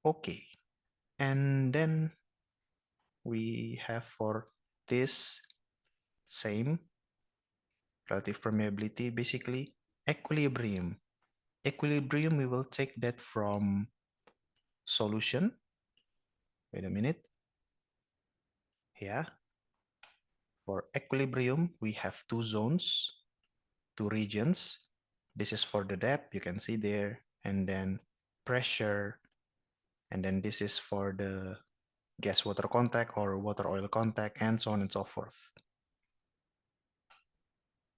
Okay, and then we have for this same relative permeability, basically equilibrium. Equilibrium, we will take that from solution. Wait a minute. Yeah. For equilibrium, we have two zones, two regions. This is for the depth, you can see there, and then pressure, and then this is for the gas water contact or water oil contact, and so on and so forth.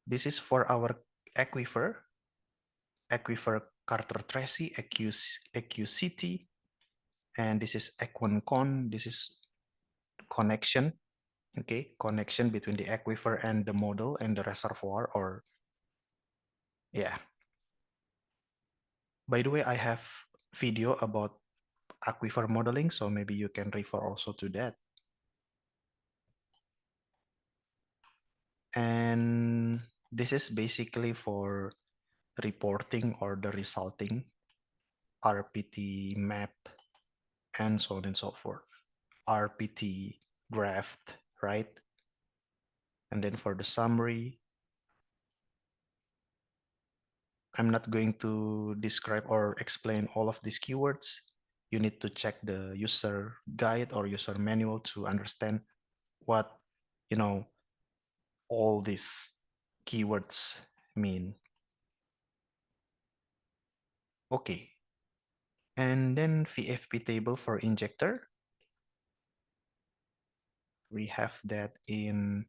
This is for our aquifer, Carter-Tracy, AQCT, and this is Equancon. This is connection, okay, connection between the aquifer and the model and the reservoir, or yeah. By the way, I have video about aquifer modeling, so maybe you can refer also to that. And this is basically for reporting or the resulting RPT map and so on and so forth. RPT graph, right? And then for the summary, I'm not going to describe or explain all of these keywords. You need to check the user guide or user manual to understand what, you know, all these keywords mean. Okay. And then VFP table for injector. We have that in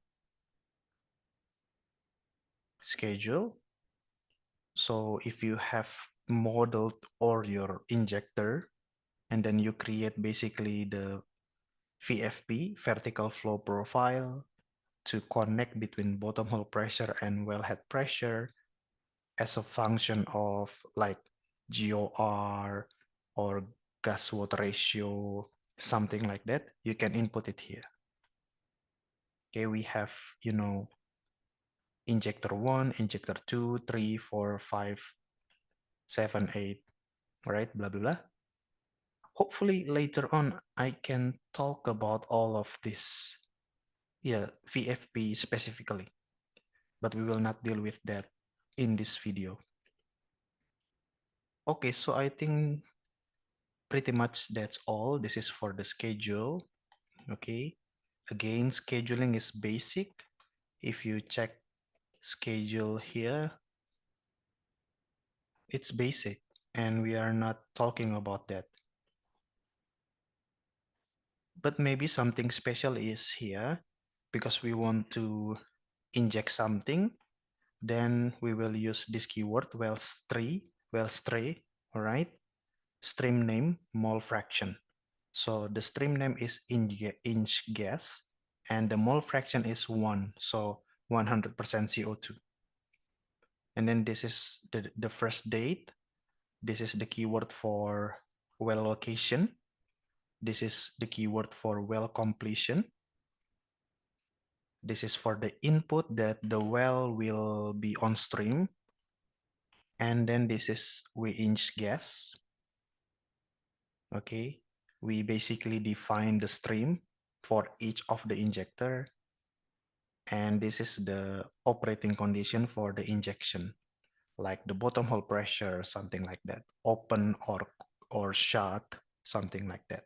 schedule. So if you have modeled or your injector, and then you create basically the VFP, vertical flow profile, to connect between bottom hole pressure and wellhead pressure as a function of like GOR or gas water ratio, something like that, you can input it here. Okay, we have, you know, injector 1, injector 2, 3, 4, 5, 7, 8, right? Blah, blah, blah. Hopefully later on, I can talk about all of this, yeah, VFP specifically, but we will not deal with that in this video. Okay, so I think pretty much that's all. This is for the schedule. Okay, again, scheduling is basic. If you check schedule here, it's basic, and we are not talking about that. But maybe something special is here because we want to inject something. Then we will use this keyword well stray, all right? Stream name, mole fraction. So the stream name is inch gas, and the mole fraction is 1, so 100% CO2. And then this is the first date. This is the keyword for well location. This is the keyword for well completion. This is for the input that the well will be on stream. And then this is we inch gas. Okay, we basically define the stream for each of the injector. And this is the operating condition for the injection, like the bottom hole pressure, something like that, open or shut, something like that.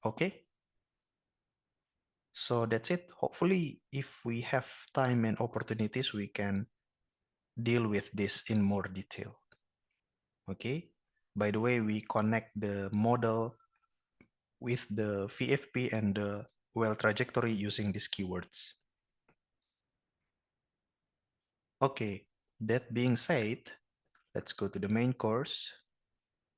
Okay, so that's it. Hopefully, if we have time and opportunities, we can deal with this in more detail. Okay, by the way, we connect the model with the VFP and the well trajectory using these keywords. Okay, that being said, let's go to the main course.